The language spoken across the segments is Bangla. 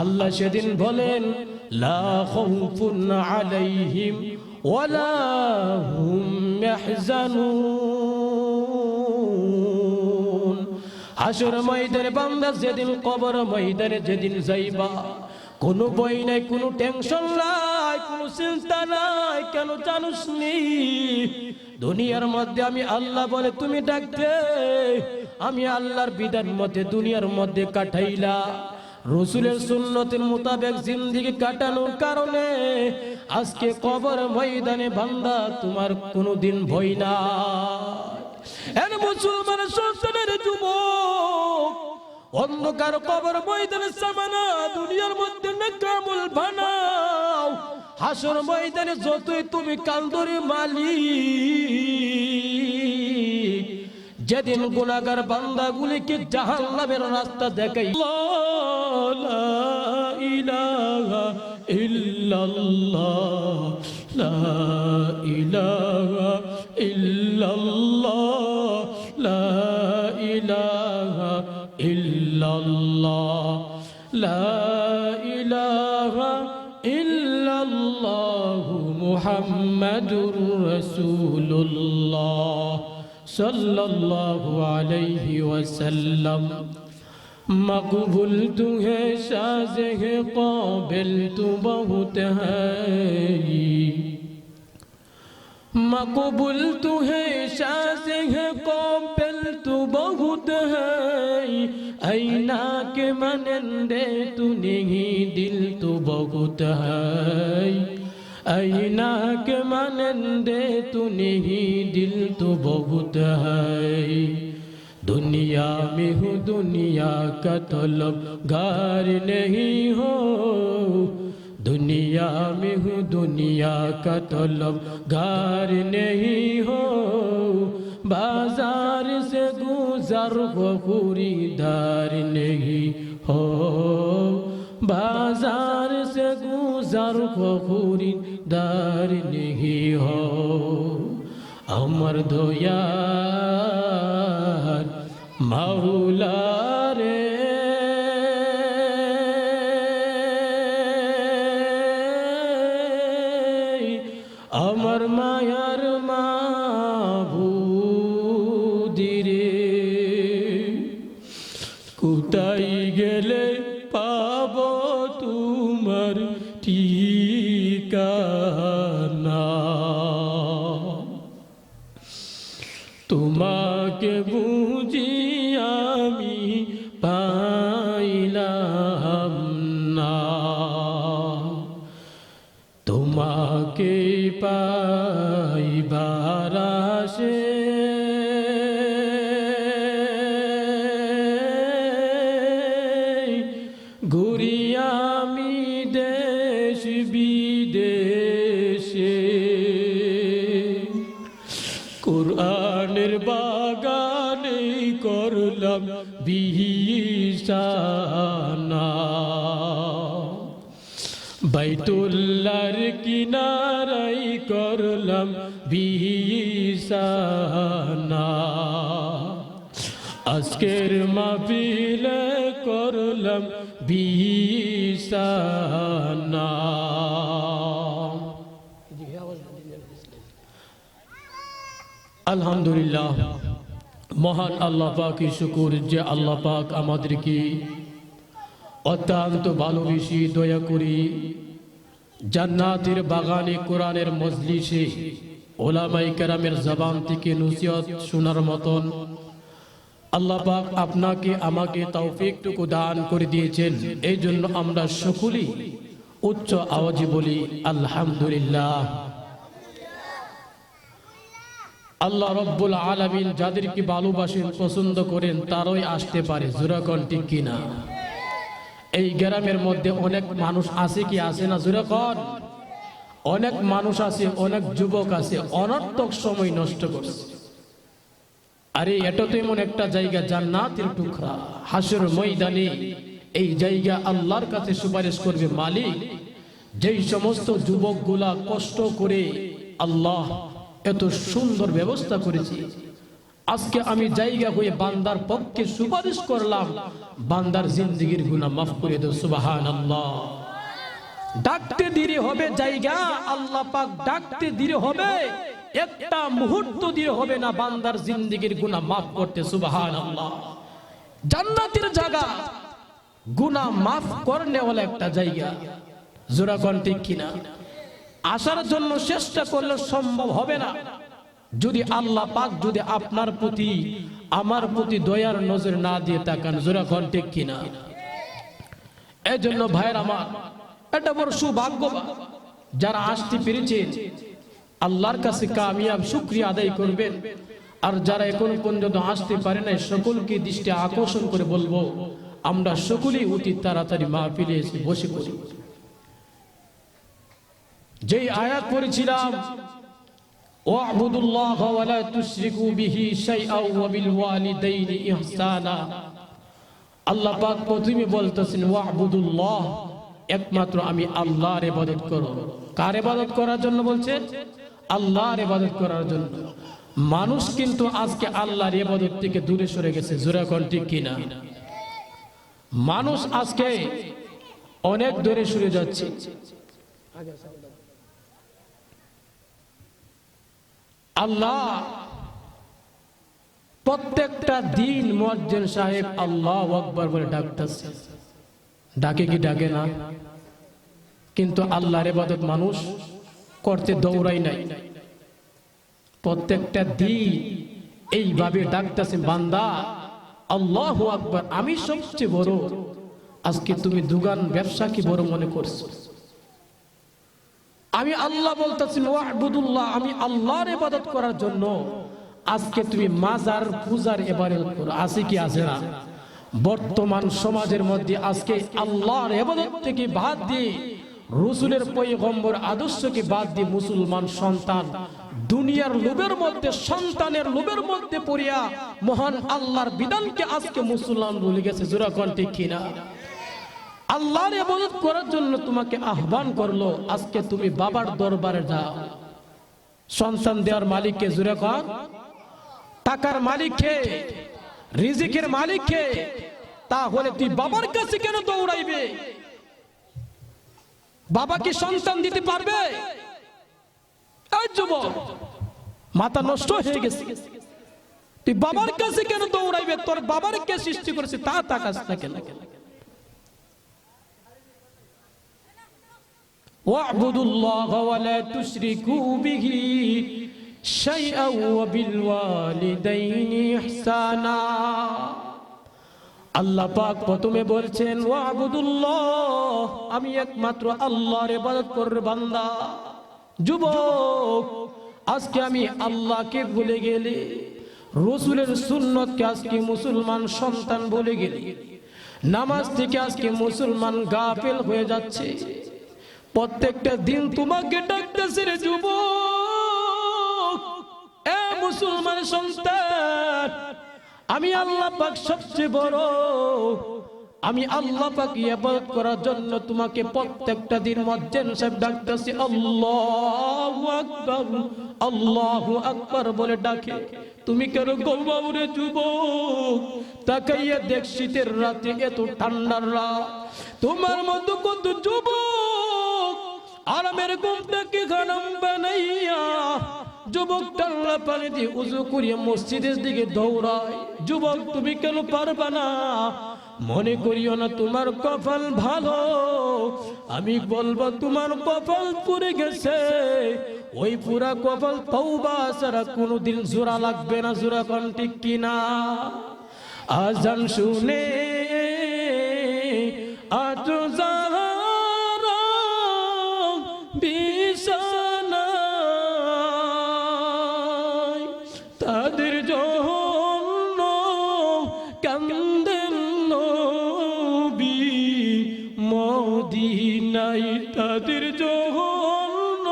আল্লাহ সেদিন বলেন লা খাউফুন আলাইহিম ওয়ালা হুম ইয়াহজানুন। হাসর ময়দানে বান্দা যেদিন, কবর ময়দানে যেদিন যাইবা, কোনো ভয় নাই, কোনো টেনশন নাই, কোনো চিন্তা নাই। কেন জানুস নি? দুনিয়ার মধ্যে আমি আল্লাহ বলে তুমি ডাকতে, আমি আল্লাহর বিধান মতে দুনিয়ার মধ্যে কাটাইলা, রসুলের সুন্নতের মোতাবেক জিন্দেগি কাটানোর কারণে আজকে কবর ময়দানে বান্দা তোমার কোনোদিন ভয় না। এর মুসলমানের সন্তানের যুবক, অন্ধকার কবর ময়দানে সামানা দুনিয়ার মধ্যে নেকামুল বানাও। হাসর ময়দানে যতই তুমি কান্দরে মালিক, যেদিন গুনাহগার বান্দাগুলিকে জাহান্নামের রাস্তা দেখাই, লা ইলাহা ইল্লাল্লাহ, লা ইলাহা ইল্লাল্লাহ, লা ইলাহা ইল্লাল্লাহ, লা ইলাহা ইল্লাল্লাহ মুহাম্মাদুর রাসূলুল্লাহ सल्लल्लाहु अलैहि वसल्लम। मकबूल तू है साज़ है काबिल तू बहुत है, मकबूल तू है साज़ है काबिल तू बहुत है। ऐना के मनंदे तू नहीं दिल तू बहुत है, ऐना के मानंदे तू नहीं दिल तो बहुत है। दुनिया में हूँ दुनिया का तलबगार नहीं हो, दुनिया में हूँ दुनिया का तलबगार नहीं हो। बाजार से गुजर हो खरीदार नहीं हो, बाजार से गुजर हो खरीदार नहीं हो। अमर दयार मौला रे, अमर मायार माबुदी रे, কোথায় গেলে পাবো তোমার ঠিকানা? তোমাকে বুঝি আমি পাইলাম না, তোমাকে পাইবার আশে ঘুরি আমি দেশ বিদেশে। কুরআনের বাগানে করলাম বিছানা, বাইতুল্লাহর কিনারাই করলাম বিছানা। আজকের মাহফিলে করলাম বিছানা। আলহামদুলিল্লাহ, মহান আল্লাহ পাকের শুকর যে আল্লাহ পাক আমাদেরকে অত্যন্ত ভালোবেসে দয়া করি জান্নাতের বাগানে কোরআনের মজলিসে ওলামায়ে কেরামের জবান থেকে নসিহত শোনার মতন আল্লাহ পাক আপনাকে আমাকে তৌফিকটুকু দান করে দিয়েছেন। এই জন্য আমরা সকলেই উচ্চ আওয়াজে বলি আলহামদুলিল্লাহ। আল্লাহ রব্বুল আলামিন যাদেরকে ভালোবাসেন, পছন্দ করেন, তারাই আসতে পারে। জোরে কোন ঠিক কিনা? এই গ্রামের মধ্যে অনেক মানুষ আছে কি আছে না? জোরে কোন। অনেক মানুষ আছে, অনেক যুবক আছে অনর্থক সময় নষ্ট করছে। আরে এটা তো এমন একটা জায়গা, জান্নাতের টুকরা, হাসর ময়দানে এই জায়গা আল্লাহর কাছে সুপারিশ করবে মালিক। যেই সমস্ত যুবকগুলা কষ্ট করে আল্লাহ এত সুন্দর ব্যবস্থা করেছে, আজকে আমি জায়গা হয়ে বান্দার পক্ষে সুপারিশ করলাম, বান্দার জিন্দেগির গুনাহ মাফ করে দাও। সুবহানাল্লাহ। ডাকতে দেরি হবে জায়গা, আল্লাহ পাক ডাকতে দেরি হবে, একটা মুহূর্ত দেরি হবে না বান্দার জিন্দেগির গুনাহ মাফ করতে। সুবহানাল্লাহ। জান্নাতের জায়গা, গুনাহ মাফ করনে ওয়ালা একটা জায়গা। জোরা কোন ঠিক কিনা? আসার জন্য চেষ্টা করলে সম্ভব হবে না যদি আল্লাহ পাক যদি আপনার প্রতি আমার প্রতি দয়ার নজর না দিয়ে তাকান। জোরা কোন ঠিক কিনা? এই জন্য ভাইয়ের আমার, এটা বড় সৌভাগ্য যারা আসতে পেরেছে, আল্লাহর কাছে কামিয়াব শুকরিয়া আদায় করবেন। আর যারা এখন পর্যন্ত আসতে পারে না, সকলকে দৃষ্টি আকর্ষণ করে বলবো, আমরা সকলেই অতি তাড়াতাড়ি মাহফিলে এসে বসে পড়ি। যেই আয়াত পড়েছিলাম, ওয়া'বুদুল্লাহ ওয়া লা তুশরিকু বিহি শাইআন ওয়া বিল ওয়ালিদাইনি ইহসানা। আল্লাহ পাক প্রথমে বলতেছেন ওয়া'বুদুল্লাহ, একমাত্র আমি আল্লাহর ইবাদত করো। কার ইবাদত করার জন্য বলছেন? আল্লাহর ইবাদত করার জন্য। মানুষ কিন্তু আজকে আল্লাহর ইবাদত থেকে দূরে সরে গেছে। জোরা কোন ঠিক কিনা? মানুষ আজকে অনেক দূরে সরে যাচ্ছে। আল্লাহ প্রত্যেকটা দিন মুয়াজ্জিন সাহেব আল্লাহু আকবার বলে ডাকতেছে। ডাকে কি ডাকে না? কিন্তু আল্লাহর ইবাদত মানুষ করতে দৌড়াই নাই। প্রত্যেকটা দিন এইভাবে ডাকতেছে, বান্দা আল্লাহু আকবার, আমি সবচেয়ে বড়। আজকে তুমি দোকান ব্যবসা কি বড় মনে করছো? আমি আল্লাহ বলতেছি ওয়া'বুদুল্লাহ, আমি আল্লাহর ইবাদত করার জন্য আজকে তুমি মাজার পূজার ইবাদত করো। আছে কি আছে না? বর্তমান সমাজের মধ্যে আজকে আল্লাহর ইবাদত থেকে বাদ দিয়ে, রাসূলের পয়গম্বর আদর্শকে বাদ দিয়ে মুসলমান সন্তান দুনিয়ার লোভের মধ্যে, সন্তানের লোভের মধ্যে পড়িয়া মহান আল্লাহর বিধানকে আজকে মুসলমান ভুলে গেছে। জোরা কোন ঠিক কিনা? আল্লাহর ইবাদত করার জন্য তোমাকে আহ্বান করলো, আজকে তুমি বাবার দরবারে যাও। সন্তান দেওয়ার মালিক কে? জোরে কোন? টাকার মালিক কে? রিজিকের মালিক কে? তাহলে তুই বাবার কাছে কেন দৌড়াইবে? বাবা কি সন্তান দিতে পারবে? এই যুবক, মাথা নষ্ট হয়ে গেছে। তুই বাবার কাছে কেন দৌড়াইবে? তোর বাবার কে সৃষ্টি করেছে তা তাকাস না কেন? ওয়া'বুদুল্লাহ ওয়া লা তুশরিকু বিহি শাইআন ওয়া বিল ওয়ালিদাইনি ইহসানা। আল্লাহ পাক প্রথমে বলছেন ওয়া'বুদুল্লাহ, আমি একমাত্র আল্লাহর ইবাদত করব বান্দা। যুবক, আজকে আমি আল্লাহকে ভুলে গেলে, রাসূলের সুন্নতকে আজকে মুসলমান সন্তান ভুলে গেলে, নামাজ থেকে আজকে মুসলমান গাফিল হয়ে যাচ্ছে। প্রত্যেকটা দিন তোমাকে ডাকতেছে রে যুবক, এ মুসলমান সন্তান, আমি আল্লাহ পাক সবচেয়ে বড়। আমি আল্লাহ পাক ইবাদত করার জন্য তোমাকে প্রত্যেকটা দিন মুয়াজ্জিন সাহেব ডাকতেছে আল্লাহু আকবার, আল্লাহু আকবার বলে ডাকে। তুমি কেন গোলবাবু রে যুবক? তাকাইয়া দেখ, শীতের রাতে এত ঠান্ডার রাত, তোমার মতো কত যুবক আরামের ঘুমটাকে হারাম বানাইয়া যুবক ঠান্ডা পানি দিয়ে উযু করিয়া মসজিদের দিকে দৌড়ায়। যুবক, তুমি কেন পারবা না? মনে করিও না তোমার কপাল ভালো, আমি বলবো তোমার কপাল পুড়ে গেছে। ওই পুরা কপাল তওবা ছাড়া কোনোদিন জোড়া লাগবে না। জোড়া কোন ঠিক কিনা? আজান শুনে আজ যারা বিছানায়, তাদের জন্য কান্দেন নবী মদিনায়, তাদের জন্য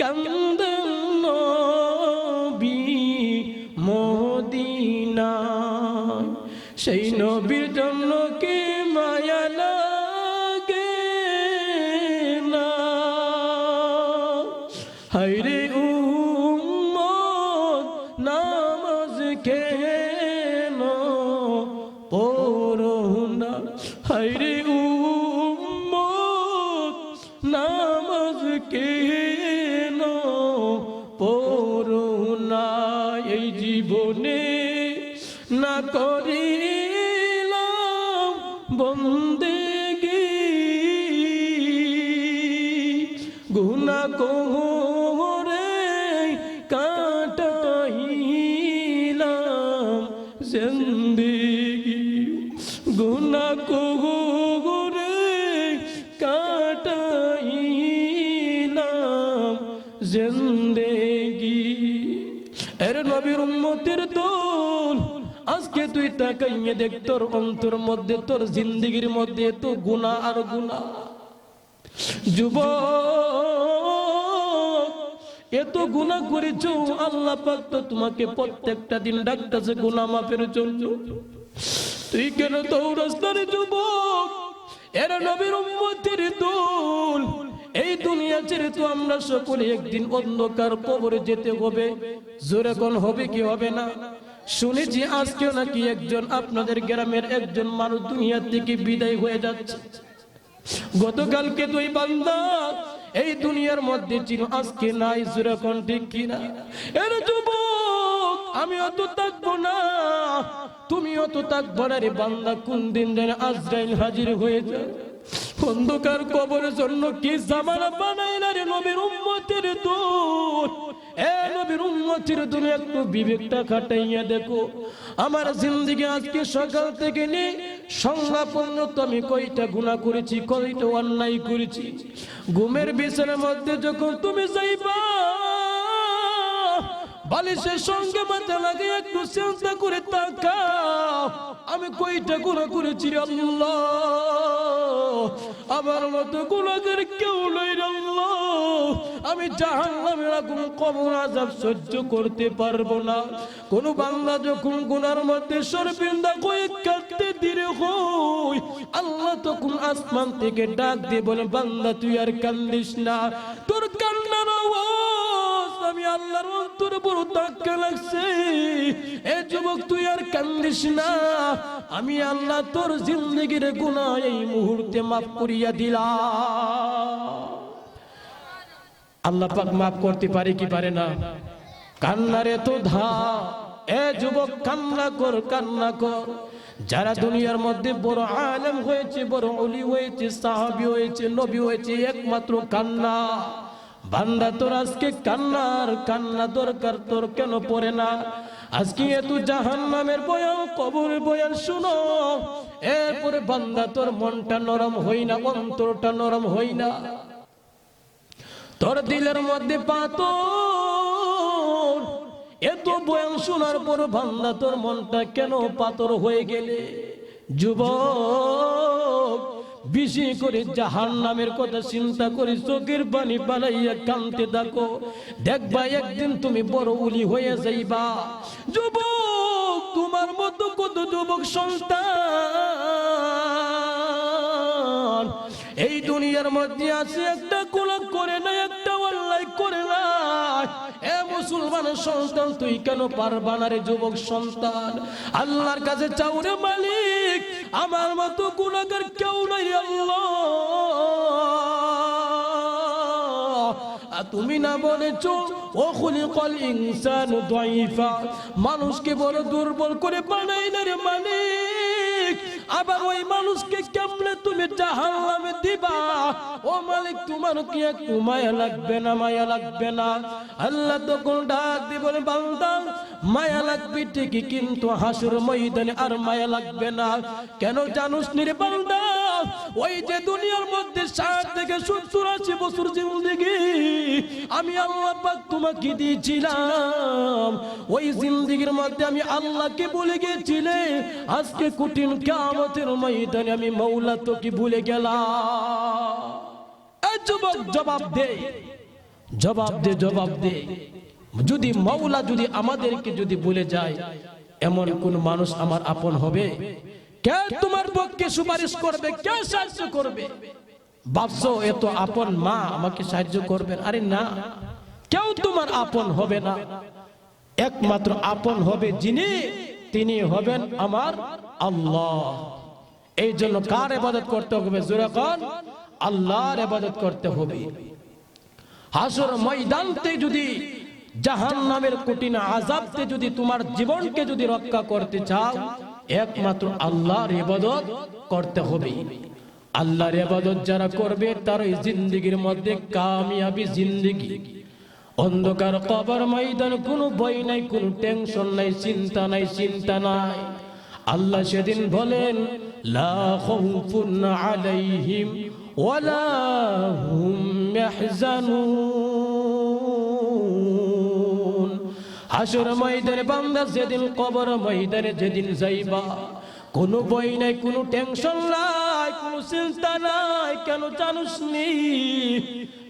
কান্দেন নবী মদিনায়। সেই নবীর জন্য কি মায়া লাগে না? হায়রে উম্মত, নামাজ নামাজ কেন পড়ো না এই জীবনে না করিলাম বন্দেগি গুনাহ করে কাটাইলাম জিন্দেগি গুনাহ করে কাটাইলাম জিন্দেগি এর নবীর উম্মতের দল আজকে তুই তাকাইয়ে দেখ তোর অন্তর মধ্যে তোর জিন্দেগির মধ্যে তো গুনাহ আর গুনাহ যুবক এত গুনাহ করেছো আল্লাহ পাক তো তোমাকে প্রত্যেকটা দিন ডাকতেছে গুনাহ মাফের জন্য তুই কেন দৌড়াস না রে যুবক এরা নবীর উম্মতের দল এই দুনিয়া ছেড়ে তো আমরা সকলে একদিন অন্ধকার কবরে যেতে হবে জোরে কোন হবে কি হবে না শুনেছি আজকে নাকি একজন আপনাদের গ্রামের একজন মানুষ দুনিয়া থেকে বিদায় হয়ে যাচ্ছে গতকালকে তুই বান্দা এই দুনিয়ার মধ্যে ছিল আজকে নাই জোরে কোন ঠিক কিনা এর যুবক আমি অত থাকবো না তুমি অত থাকবো না রে বান্দা কোন দিন যেন আজরাইল হাজির হয়ে যায় অন্ধকার কবরের জন্য কি জামানা বানাইলা রে নবীর উম্মতের দল এ নবীর উম্মতের দল একটু বিবেকটা খাটাইয়া দেখো আমার জিন্দেগি আজকে সকাল থেকে নিয়ে সন্ধ্যা পর্যন্ত আমি কয়টা গুনাহ করেছি কয়টা অন্যায় করেছি ঘুমের বিছানার মধ্যে যখন তুমি যাইবা বালিশের সঙ্গে মাথা লাগিয়ে একটু চিন্তা করে তাকাও আমি কয়টা গুনাহ করেছি রে আল্লাহ আমার মতো গুনাহগার কেউ নাই রে আল্লাহ আমি জাহান্নামের আগুন কবর আযাব সহ্য করতে পারবো না কোন বান্দা যখন গুনার মধ্যে শর্মিন্দা হয়ে কাঁদতে ধীরে হয় আল্লাহ তখন আসমান থেকে ডাক দিয়ে বলে বান্দা তুই আর কান্দিস না তোর কান্নার আওয়াজ আমি আল্লাহর অন্তরে বড় ধাক্কা লাগছে এ যুবক তুই আর কান্দিস না আমি আল্লাহ তোর জিন্দেগির গুনাহ এই মুহূর্তে মাফ করিয়া দিলাম আল্লাহ পাক মাফ করতে পারে কি পারে না কান্নারে তো ধা এ যুবক কান্না কর যারা দুনিয়ার মধ্যে বড় আলেম হয়েছে বড় ওলি হয়েছে সাহাবী হয়েছে নবী হয়েছে একমাত্র কান্না বান্দা তোর আজকে কান্না দরকার তোর কেন পড়ে না আজকে এত জাহান্নামের বয়ান কবরের বয়ান শুনো এরপরে বান্দা তোর মনটা নরম হই না অন্তরটা নরম হই না তোর দিলের মধ্যে পাথর এত বয়ান শোনার পর বান্দা তোর মনটা কেন পাথর হয়ে গেলে যুবক বেশি করে জাহান্নামের কথা চিন্তা করে চোখের পানি বানাইয়া কাঁদতে থাকো দেখবা একদিন তুমি বড় ওলি হয়ে যাইবা যুবক তোমার মতো কত যুবক সন্তান এই দুনিয়ার মধ্যে আছে একটা গুনাহ করে না একটা অন্যায় করে না এ মুসলমানের সন্তান তুই কেন পারবা না রে যুবক সন্তান আল্লাহর কাছে চাও রে মালিক আমার মতো গুনাহগার কেউ নাই আল্লাহ তুমি না বলেছো ও খুলিকাল ইনসানু দাঈফা মানুষকে বড় দুর্বল করে বানাইলে রে মালিক আবার ওই মানুষকে কেমনে তুমি জাহান্নামে দিবা ও মালিক তোমার কি একটু মায়া লাগবে না আল্লাহ তখন ডাক দিয়ে বলে বান্দা মায়া লাগবে ঠিকই কিন্তু হাসর ময়দানে আর মায়া লাগবে না কেন জানোস নি রে বান্দা ওই যে দুনিয়ার মধ্যে 60 থেকে 70-80 বছর জিন্দেগি আমি আল্লাহ পাক তোমাকে দিয়েছিলাম ওই জিন্দেগির মধ্যে আমি আল্লাহকে ভুলে গেছিলে আজকে কঠিন কিয়ামতের ময়দানে আমি মাওলা তোকে ভুলে গেলাম এই যুবক জবাব দে যদি মাওলা যদি আমাদেরকে যদি ভুলে যায় এমন কোন মানুষ আমার আপন হবে কে তোমার পক্ষে সুপারিশ করবে কে সাহায্য করবে ভাবছো এত আপন মা আমাকে সাহায্য করবেন আরে না কেউ তোমার আপন হবে না একমাত্র আপন হবে যিনি তিনি হবেন আমার আল্লাহ এই জন্য কার ইবাদত করতে হবে জোরে কোন আল্লাহর ইবাদত করতে হবে। হাসর ময়দানতে যদি জাহান্নামের কঠিন আযাবতে যদি তোমার জীবনকে যদি রক্ষা করতে চাও, একমাত্র আল্লাহর ইবাদত করতে হবে। আল্লাহর ইবাদত যারা করবে তারই জিন্দেগীর মধ্যে কামিয়াবি জিন্দেগী। অন্ধকার কবর ময়দান, কোনো ভয় নাই, কোনো টেনশন নাই, চিন্তা নাই, চিন্তা নাই। আল্লাহ সেদিন বলেন, লা খাউফুন আলাইহিম ওয়ালা হুম ইয়াহজানুন। হাসর ময়দানে বান্দা যেদিন কবর ময়দানে যেদিন যাইবা, কোনো ভয় নাই, কোনো টেনশন নাই, কোনো চিন্তা নাই। কেন জানুস নি?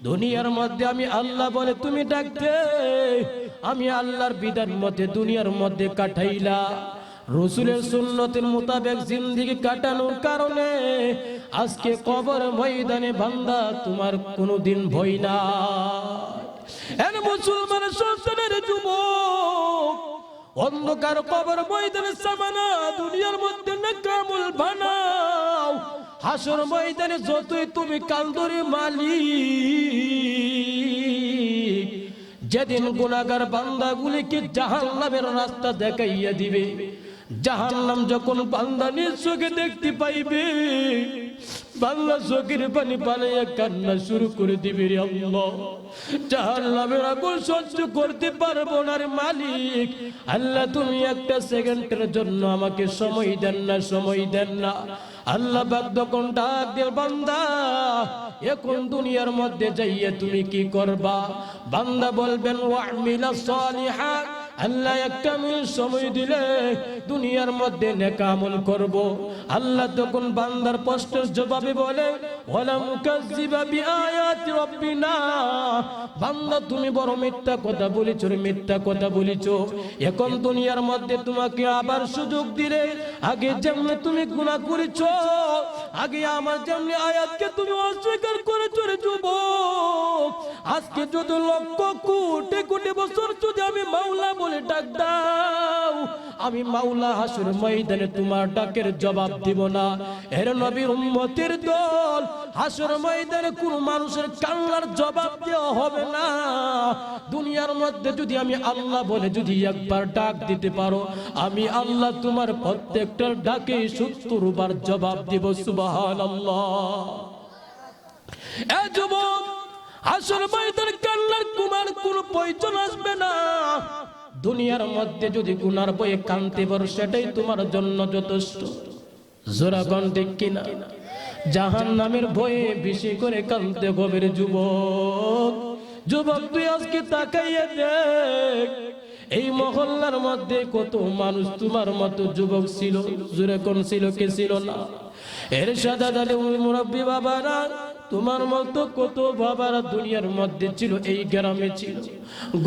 দুনিয়ার মধ্যে আমি আল্লাহ বলে তুমি ডাকতে, আমি আল্লাহর বিধান মতে দুনিয়ার মধ্যে কাটাইলা। রাসূলের সুন্নতের মোতাবেক জিন্দেগি কাটানোর কারণে আজকে কবর ময়দানে বান্দা তোমার কোনোদিন ভয় না। এর মুসলমান সন্তানের যুবক, অন্ধকার কবর ময়দানে সামানা দুনিয়ার মধ্যে নেকামল বানাও। হাসর ময়দানে যতই তুমি কান্দরে মালিক, যেদিন গুনাহগার বান্দাগুলিকে জাহান্নামের রাস্তা দেখাইয়া দিবে, জাহান্নাম যখন বান্দা নিজ চোখে দেখতে পাইবে, বান্দা চোখের পানি পালাইয়া কান্না শুরু করে দিবে, রে আল্লাহ জাহান্নামের আগুন সহ্য করতে পারবো না রে মালিক। আল্লাহ তুমি একটা সেকেন্ডের জন্য আমাকে সময় দেন না, সময় দেন না। আল্লাহ পাক তখন ডাক দিয়ে, বান্দা এখন দুনিয়ার মধ্যে যাইয়া তুমি কি করবা? বান্দা বলবেন, ওয়ামিলা সালিহাত। আল্লাহ একটা মিনিট সময় দিলে দুনিয়ার মধ্যে নেক আমল করব। আল্লাহ তখন বান্দার প্রশ্নের জবাবে বলে, ওয়ালা মুকাজ্জিবা বিআয়াতি রাব্বিনা। বান্দা তুমি বড় মিথ্যা কথা বলেছো রে, মিথ্যা কথা বলেছো। এখন দুনিয়ার মধ্যে তোমাকে আবার সুযোগ দিলে, আগে যেমনি তুমি গুনাহ করেছো, আগে আমার যেমনি আয়াতকে তুমি অস্বীকার করেছো রে যুবক, আজকে যদি লক্ষ কোটি কোটি বছর যদি আমি মাওলা বলে ডাক দাও, আমি মাওলা হাসর ময়দানে তোমার ডাকের জবাব দিব না। এর নবীর উম্মতের দল, হাসর ময়দানে কোন মানুষের কান্নার জবাব দেওয়া হবে না। দুনিয়ার মধ্যে যদি আমি আল্লাহ বলে যদি একবার ডাক দিতে পারো, আমি আল্লাহ তোমার প্রত্যেকটা ডাকে ৭০ বার জবাব দিব। সুবহানাল্লাহ। এ যুবক, হাসর ময়দানে কান্নার কুমার কোন প্রয়োজন আসবে না। দুনিয়ার মধ্যে যদি গুনার বয়ে কানতে পারো, সেটাই তোমার জন্য যথেষ্ট। জোরা কোন ঠিক কিনা? জাহান্নামের ভয়ে বেশি করে কানতে হবে রে যুবক। যুবক তুই আজকে তাকাইয়া দেখ, এই মহল্লার মধ্যে কত মানুষ তোমার মতো যুবক ছিল। জোরে কোন ছিল, কে ছিল না? এর সাদা দালে মুরব্বী বাবারা, তোমার মতো কত বাবারা দুনিয়ার মধ্যে ছিল, এই গ্রামে ছিল।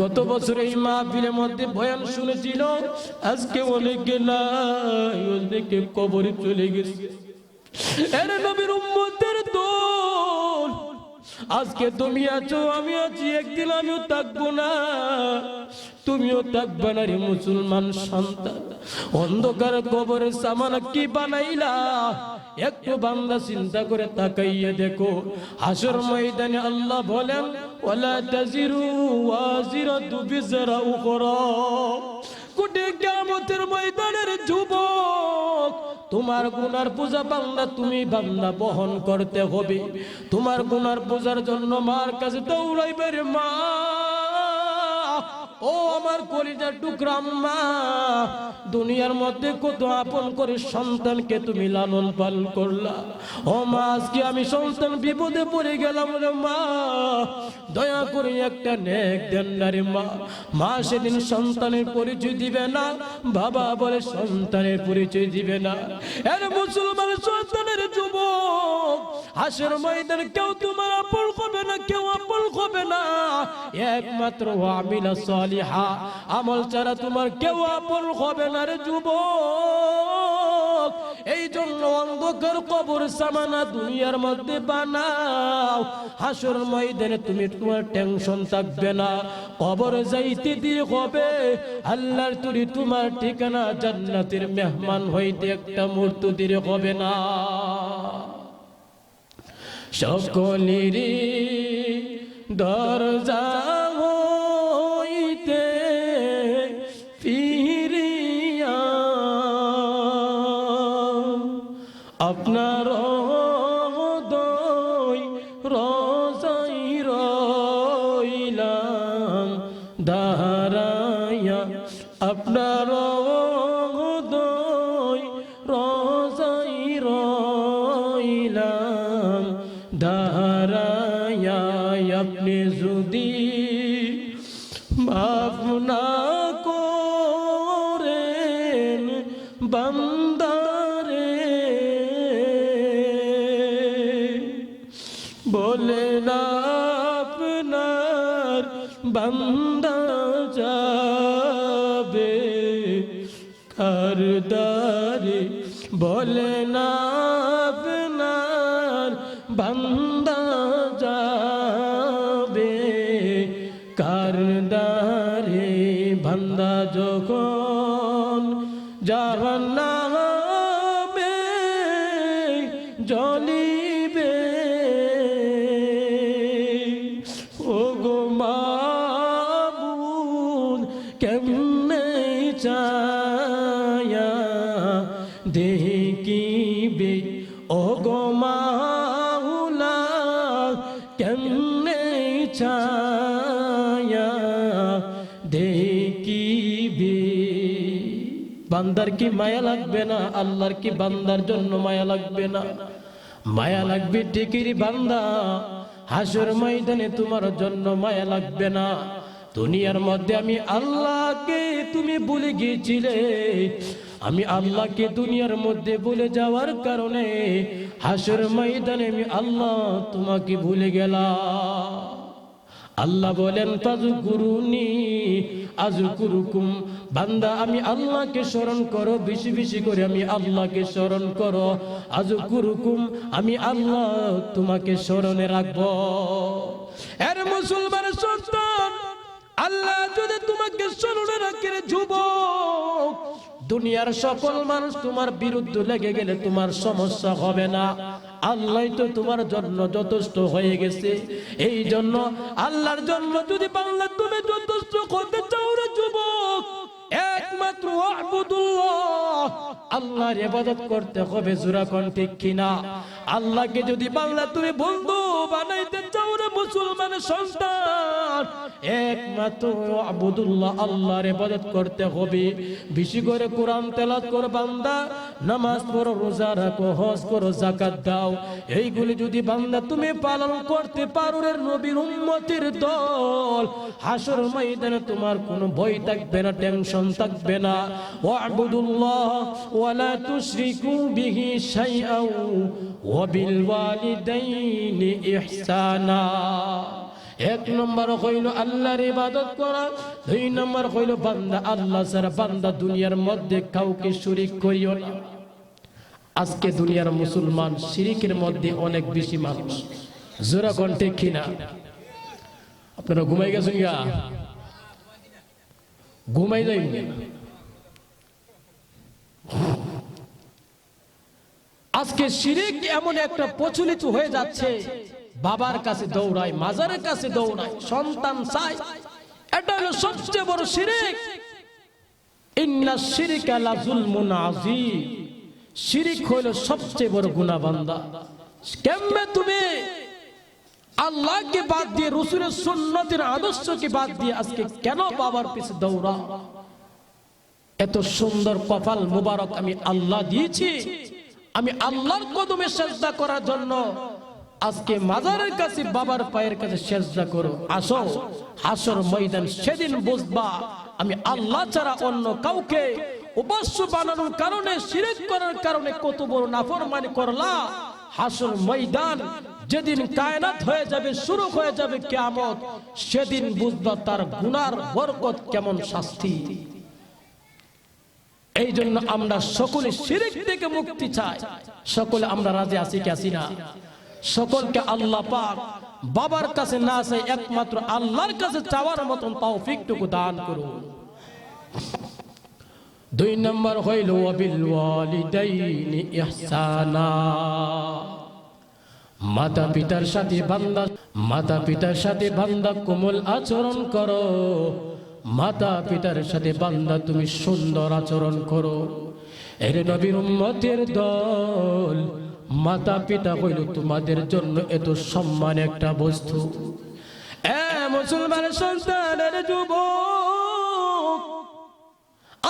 গত বছর এই মাহফিলের মধ্যে বয়ান শুনেছিল, আজকে অনেকে নাই, অনেকে কবরে চলে গেছে। এর নবীর উম্মতের দল, আজকে তুমি আছো, আমি আছি, একদিন আমিও থাকবো না, তুমিও থাকবে না রে মুসলমান সন্তান। অন্ধকার কবরের সামানা কি বানাইলা? একটু বান্দা চিন্তা করে তাকাইয়ে দেখো। হাসর ময়দানে আল্লাহ বলেন, ওয়ালা তাজিরু ওয়াজিরাতু বিজরা উখরা। কোটে কিয়ামতের ময়দানের যুবক, তোমার গুনার বোঝা বান্দা তুমি বান্দা বহন করতে হবে। তোমার গুনার বোঝার জন্য মার কাছে দৌড়াইবে রে মা। ও আমার কলিজার টুকরা আম্মা, দুনিয়ার মধ্যে কত আপন করে সন্তানকে তুমি লালন পালন করলা। ও মা, আজকে আমি সন্তান বিপদে পড়ে গেলাম রে মা, দয়া করে একটা নেক দেন না রে মা। মা সেদিন সন্তানের পরিচয় দিবে না, বাবা বলে সন্তানের পরিচয় দিবে না। এর মুসলমান সন্তানের যুবক, হাসর ময়দানে কেউ তোমার আপন হবে না, কেউ আপন হবে না। একমাত্র আমিলা সালিহা আমল ছাড়া তোমার কেউ আপন হবে না রে যুবক। এই জন্য অন্ধকার কবর সামানা দুনিয়ার মধ্যে বানাও। হাসর ময়দানে তুমি তোমার টেনশন থাকবে না, কবরে যাইতে দিয়ে হবে। আল্লাহর তৈরি তোমার ঠিকানা জান্নাতের মেহমান হইতে একটা মুহূর্ত দেরি হবে না। সকলেরই দরজা হইতে ফিরিয়া আপনার দই রোজাই রইলাম দাঁড়াইয়া আপনার দই রোজাই রইলাম দাঁড়াইয়া আপনি যদি মাফ না করেন বান্দারে বলেন আপনার বান্দা যাবে কার দ্বারে বলেন আপনার বান্দা যাবে কার দ্বারে বান্দা যখন জাহান্নামে জ্বলিবে ওগো মাবুদ কেমনে চায়া দেখিবে ওগো মাওলা কেমনে চায়া দেখিবে বান্দার কি মায়া লাগবে না আল্লাহর কি বান্দার জন্য মায়া লাগবে না মায়া লাগবে ঠিকই বান্দা হাসর ময়দানে তোমার জন্য মায়া লাগবে না দুনিয়ার মধ্যে আমি আল্লাহকে তুমি ভুলে গিয়েছিলে আমি আল্লাহকে দুনিয়ার মধ্যে ভুলে যাওয়ার কারণে হাসর ময়দানে আমি আল্লাহ তোমাকে ভুলে গেলাম আল্লাহ বলেন ফাযকুরুনি আযকুরুকুম বান্দা আমি আল্লাহকে স্মরণ করো বেশি বেশি করে আমি আল্লাহকে স্মরণ করো আযকুরুকুম আমি আল্লাহ তোমাকে স্মরণে রাখব এর মুসলমান সন্তান আল্লাহ যদি তোমাকে স্মরণে রাখে যুবক দুনিয়ার সকল মানুষ তোমার বিরুদ্ধে লেগে গেলে তোমার সমস্যা হবে না আল্লাহ তো তোমার জন্য যথেষ্ট হয়ে গেছে এই জন্য আল্লাহর জন্য যদি বাংলা তুমি যথেষ্ট করতে চাও রে যুবক একমাত্র আবুদুল্লাহ আল্লাহর ইবাদত করতে হবে জোরা কোন ঠিক কিনা আল্লাহকে যদি বাংলা তুমি বন্ধু বানাইতে চাও রে মুসলমানের সন্তান একমাত্র আবুদুল্লাহ আল্লাহর ইবাদত করতে হবে বেশি করে কোরআন তেলাওয়াত করো বান্দা নামাজ পড়ো রোজা রাখো হজ করো যাকাত দাও এইগুলি যদি বান্দা তুমি পালন করতে পারো রে নবীর উম্মতের দল হাসর ময়দানে তোমার কোনো ভয় থাকবে না টেনশন থাকবে না ওয়াবুদুল্লাহ ওয়ালা তুশরিকু বিহি শাইআন ওয়া বিল ওয়ালিদাইনি ইহসানা এক নম্বর হইল আল্লাহর ইবাদত করা দুই নম্বর হইল বান্দা আল্লাহ ছাড়া বান্দা দুনিয়ার মধ্যে কাউকে শরীক করিও না আজকে দুনিয়ার মুসলমান শিরকের মধ্যে অনেক বেশি মানুষ জোরা কণ্ঠে কিনা আপনারা ঘুমাই গেছেন গা ঘুমাই যাই আজকে শিরক এমন একটা প্রচলিত হয়ে যাচ্ছে বাবার কাছে দৌড়ায় মাজারের কাছে দৌড়ায় সন্তান চায় এটা হলো সবচেয়ে বড় শিরক ইন্নাশ শিরকা লাযুলমুন আযীম শিরক হলো সবচেয়ে বড় গুনাহ বান্দা কেমনে তুমি আল্লাহকে বাদ দিয়ে রাসূলের সুন্নতের আদর্শকে বাদ দিয়ে আজকে কেন বাবার পিছে দৌড়াও এত সুন্দর কপাল মুবারক আমি আল্লাহ দিয়েছি আমি আল্লাহর কদমে সিজদা করার জন্য আজকে মাজারের কাছে বাবার পায়ের কাছে সিজদা করো আসো হাসর ময়দান সেদিন বুঝবা আমি আল্লাহ ছাড়া অন্য কাউকে উপাস্য বানানোর কারণে শিরক করার কারণে কত বড় নাফরমানি করলা হাসর ময়দান যেদিন কায়নাত হয়ে যাবে শুরু হয়ে যাবে কিয়ামত সেদিন বুঝবা তার গুনার বরকত কেমন শাস্তি এই জন্য আমরা সকলে শিরক থেকে মুক্তি চাই সকলে আমরা রাজি আছি কি আছি না সকলকে আল্লাহ পাক বাবার কাছে না চাই একমাত্র আল্লাহর কাছে চাওয়ার মতন তৌফিকটুকু দান করুন দুই নম্বর হইল ওয়াবিল ওয়ালিদাইনি ইহসানা মাতা পিতার সাথে বান্দা কোমল আচরণ করো, মাতা পিতার সাথে বান্দা তুমি সুন্দর আচরণ করো। এর নবীর উম্মতের দল, মাতা পিতা হইল তোমাদের জন্য এত সম্মান একটা বস্তু। মুসলমানের সন্তানের যুবক,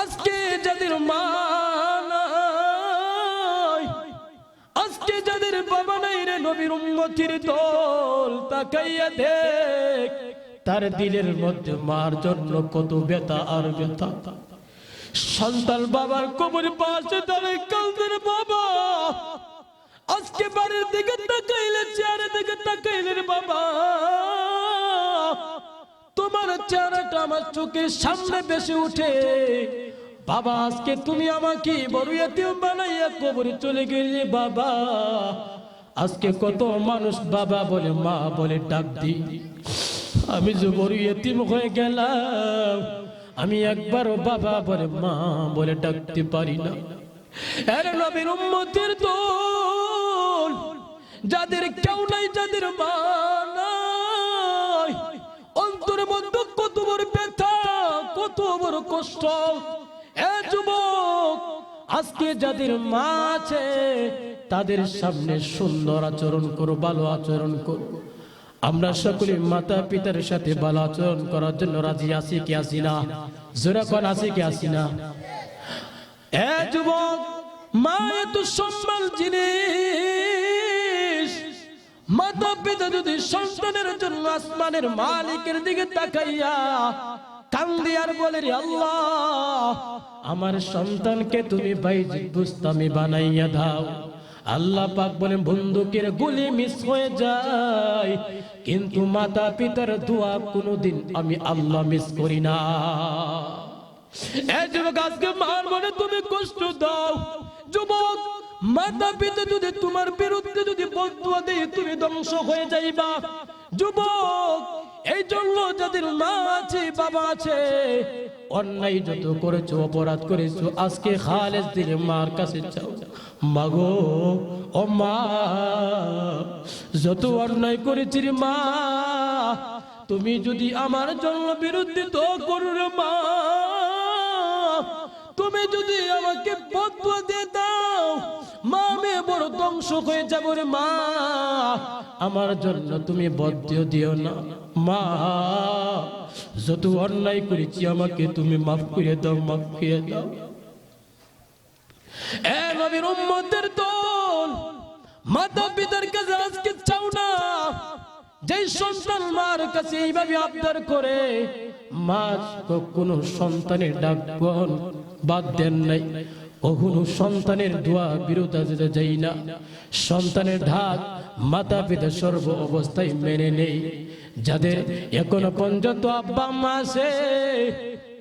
আজকে যাদের মা নাই, আজকে যাদের বাবা নাই রে নবীর উম্মতের দল, তাকাইয়া দেখ তার দিলের মধ্যে মার জন্য কত ব্যথা আর ব্যথা। সন্তান বাবার কবরের পাশে দাঁড়িয়ে কাঁদে, বাবা আজকে বাড়ির দিকে তাকাইলে, চেহারা দিকে তাকাইলে রে বাবা, তোমার চেহারাটা আমার চোখের সামনে বেশি উঠে। বাবা আজকে তুমি আমাকে বড় এতিম বানাইয়া কবরে চলে গেলে বাবা। আজকে কত মানুষ বাবা বলে মা বলে ডাক দি, আমি যে বড় এতিম হয়ে গেলাম, আমি একবারও বাবা বলে মা বলে ডাকতে পারি না। আরে নবীর উম্মতের দল, যাদের কেউ নাই, যাদের মা নাই, অন্তরের মধ্যে কত বড় ব্যথা, কত বড় কষ্ট। এ যুবক, আজকে যাদের মা আছে তাদের সামনে সুন্দর আচরণ করো, ভালো আচরণ করো। আমরা সকলে মাতা পিতার সাথে ভালো আচরণ করার জন্য রাজি আছি কি আছি না? জোরে কোন আছি কি আছি না? এ যুবক, মা এত সম্মান জিনিস। মাতা পিতা যদি সন্তানের জন্য আসমানের মালিকের দিকে তাকাইয়া কান্দি আর বলে রে আল্লাহ, আমার সন্তানকে তুমি বাইজিদ বুস্তামি বানাইয়া দাও। আল্লাহ পাক বলেন বন্দুকের গুলি মিস হয়ে যায়, কিন্তু মাতা পিতার দোয়া কোনোদিন আমি আল্লাহ মিস করি না। এই যুবক, আজকে মার মনে তুমি কষ্ট দাও। যুবক, মাতা পিতা যদি তোমার বিরুদ্ধে যদি বদদুয়া দেয়, তুমি ধ্বংস হয়ে যাইবা। যুবক, এই জন্য যাদের মা আছে, বাবা আছে, অন্যায় যত করেছো, অপরাধ করেছো, আজকে খালেস দিলে মার কাছে চাও, মাগো ও মা, যত অন্যায় করেছি রে মা, তুমি যদি আমার জন্য বিরুদ্ধে তো করো রে মা, তুমি যদি আমাকে বদদুয়া দিয়ে দাও, মা আমি বড় ধ্বংস হয়ে যাবো রে মা, আমার জন্য তুমি বদদুয়া দিও না মা। যত অন্যায় করেছি আমাকে তুমি মাফ করে দাও, মাফ করে দাও। এ নবীর উম্মতের দল, মাতা পিতার কাছে আজকে চাও না। যে সন্তান মার কাছে এইভাবে আবদার করে, মা কখনো সন্তানের ডাক বাদ দেন নাই, কখনো সন্তানের দোয়া বিরোধিতা যাই না। সন্তানের ঢাক মাতা পিতা সর্ব অবস্থায় মেনে নেই। যাদের এখনো পর্যন্ত আব্বা মা আছে,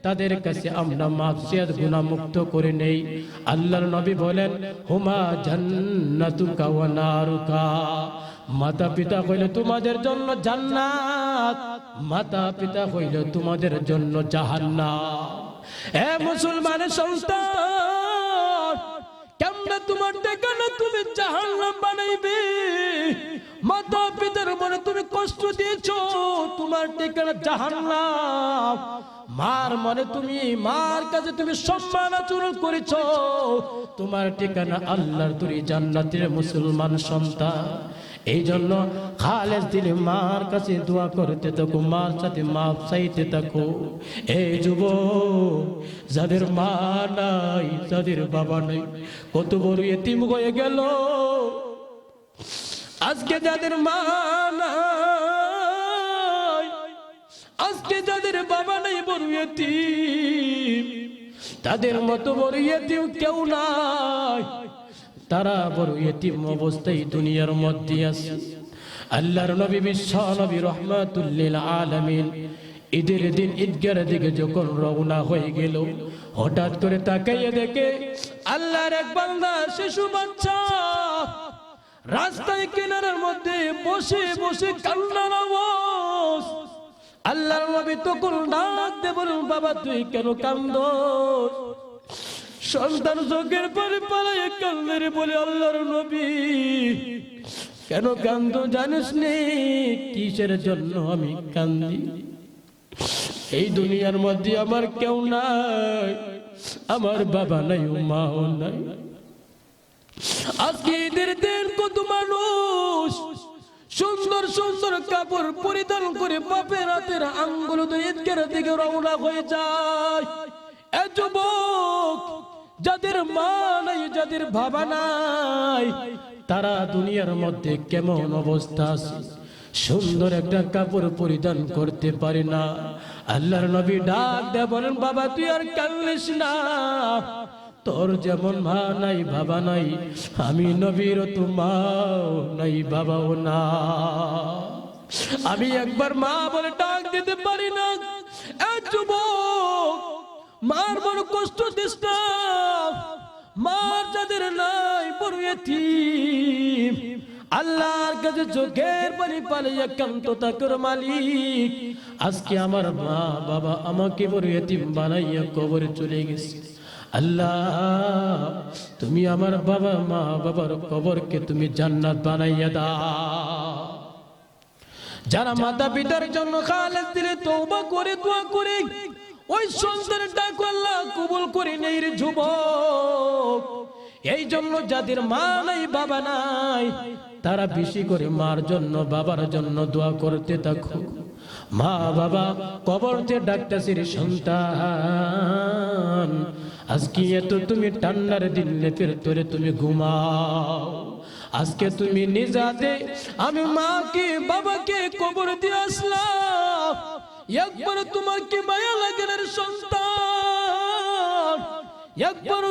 তাদের কাছে আমরা মাফিয়াত গুনাহ মুক্ত করে নেই। আল্লাহর নবী বলেন, হুমা জান্নাতুকা ওয়া নারুকা, মাতা পিতা হইল তোমাদের জন্য জান্নাত, মাতা পিতা হইল তোমাদের জন্য জাহান্নাম। এ মুসলমানের সন্তান, কেমনে তোমার ঠিকানা তুমি জাহান্নাম বানাইবে? মাতা পিতার মনে তুমি কষ্ট দিয়েছো, তোমার ঠিকানা জাহান্নাম। মার মনে তুমি, মার কাছে তুমি সম্মান আচরণ করেছো, তোমার ঠিকানা আল্লাহর তৈরি জান্নাতের মুসলমান সন্তান। এই জন্য খালেস দিলে মার কাছে দোয়া করতে থাকো, মার সাথে মাপ চাইতে থাকো। এই যুবক, যাদের মা নাই, যাদের বাবা নাই, কত বড় এতিম হয়ে গেল। আজকে যাদের মা নাই, আজকে যাদের বাবা নাই, বড় এতিম, তাদের মতো বড় এতিম কেউ নাই। তারা বড় এতিম অবস্থায় দুনিয়ার মধ্যে আছে। আল্লাহর নবী বিশ্ব নবী রাহমাতুল লিল আলামিন ঈদের দিন ঈদগার দিকে যখন রওনা হয়ে গেল, হঠাৎ করে তাকাইয়ে দেখে আল্লাহর এক বান্দা শিশু বাচ্চা রাস্তায় কিনারার মধ্যে বসে বসে কান্নার আওয়াজ। আল্লাহর নবী তখন ডাক দিয়ে বলেন, বাবা তুই কেন কান্দোস? সন্তান চোখের পানি পালাইয়া কান্নারে বলে, আল্লাহর নবী কেন কান্দো জানিস নি? কিসের জন্য আমি কান্দি? এই দুনিয়ার মধ্যে আমার কেউ নাই, আমার বাবা নাই, মাও নাই। আজকে ঈদের দিন কত মানুষ সুন্দর সুন্দর কাপড় পরিধান করে বাপের হাতের আঙ্গুল দিয়ে ঈদের দিকে রওনা হয়ে যায়। এ যুবক, যাদের মা নাই, যাদের বাবা নাই, তারা দুনিয়ার মধ্যে কেমন অবস্থা আছে? সুন্দর একটা কাপড় পরিধান করতে পারে না। আল্লাহর নবী ডাক দেয়া বলেন, বাবা তুই আর কান্দিস না, তোর যেমন মা নাই বাবা নাই, আমি নবীর তো মাও নাই বাবাও না। আমি একবার মা বলে ডাক দিতে পারি না। এ যুবক, মার বড় কষ্ট দিস না। মার যাদের নাই বড় এতিম, আল্লাহর কাছে চোখের পানি পালিয়ে কান্ত তাকর মালিক, আজকে আমার মা বাবা আমাকে বড় এতিম বানাইয়া কবরে চলে গেছে। আল্লাহ, তুমি আমার বাবা মা বাবার কবরকে তুমি জান্নাত বানাইয়া দাও। যারা মাতা পিতার জন্য খালেস দিলে তওবা করে দোয়া করে ওই সন্তানের ডাক আল্লাহ কবুল করে নেই রে যুবক। এই জন্য যাদের মা নাই বাবা নাই, তারা বেশি করে মার জন্য বাবার জন্য দোয়া করতে থাকো। মা বাবা কবরতে ডাকতেছে রে সন্তান, আজকে এত তুমি ঠান্ডার দিন লেপের তোরে তুমি ঘুমাও। আজকে তুমি নিজাতে আমি মাকে বাবাকে কবর দিয়ে আসলাম, একবার তোমার কি মায়া লাগে রে সন্তান? একবার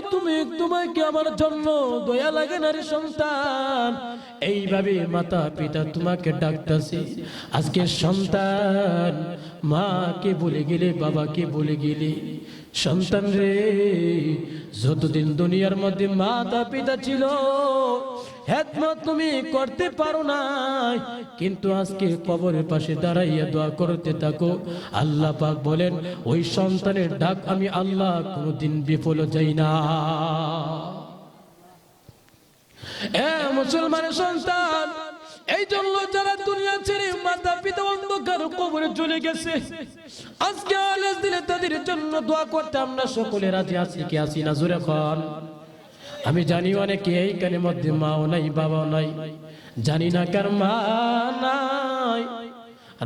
তোমাকে আমার জন্য দয়া লাগে না রে সন্তান? এইভাবে মাতা পিতা তোমাকে ডাকতেছে। আজকে সন্তান মাকে বলে গেলে, বাবাকে বলে গেলে, সন্তান রে যতদিন দুনিয়ার মধ্যে মাতা পিতা ছিল খেদমত তুমি করতে পারো না, কিন্তু আজকে কবরের পাশে দাঁড়াইয়া দোয়া করতে থাকো। আল্লাহ পাক বলেন, ওই সন্তানের ডাক আমি আল্লাহ কোনদিন বিফল যাই না। এ মুসলমানের সন্তান, এই জন্য যারা দুনিয়া ছেড়ে মাতা পিতা অন্ধকার কবরে চলে গেছে, আজকে আলেজ দিলে তাদের জন্য দোয়া করতে আমরা সকলে রাজি আছি কি আছি না? জোরে খান। আমি জানি অনেকে এইখানে মধ্যে মাও নাই বাবাও নাই, জানি না কার মা নাই।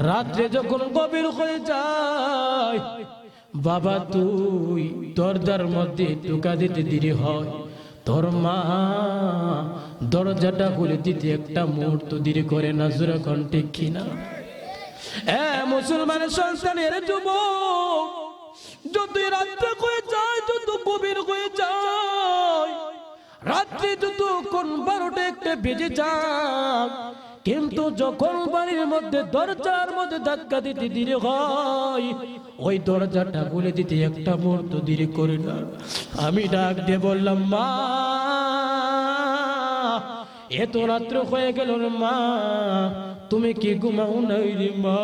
রাত্রে যখন গভীর হয়ে যায়, বাবা তুই দরজার মধ্যে টোকা দিতে দেরি হয়, তোর মা দরজাটা খুলে দিতে একটা মুহূর্ত দেরি করে না। জোরে খান ঠিক কিনা? মুসলমানের সন্তানের যুবক, যদি রাত্রে হয়ে যায়, যত গভীর হয়ে যায়, রাত্রে যতক্ষণ 12টা 1টা বেজে যায়, কিন্তু যখন বাড়ির মধ্যে দরজার মধ্যে ধাক্কা দিতে দেরি হয়, ওই দরজাটা খুলে দিতে একটা মুহূর্ত দেরি করে না। আমি ডাক দিয়ে বললাম, মা এত রাত্র হয়ে গেল মা, তুমি কি ঘুমাও নাই রে মা?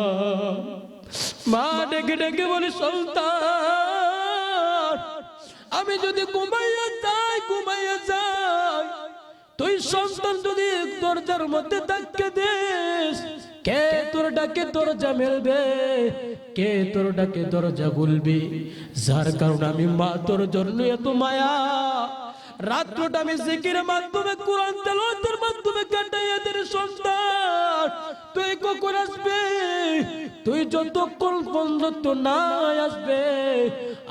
মা ডেকে ডেকে বলে, সন্তান আমি যদি ঘুমাইয়া যাই, তুই সন্তান যদি দরজার মধ্যে ধাক্কা দিস, কে তোর ডাকে দরজা মেলবে? কে তোর ডাকে দরজা খুলবে? যার কারণে আমি মা তোর জন্য এত মায়া, রাত্রটা আমি জিকিরের মাধ্যমে, কোরআন তেলাওয়াতের মাধ্যমে কাটাইয়া দে সন্তান। তুই কখন আসবে? তুই যতক্ষণ পর্যন্ত না আসবে,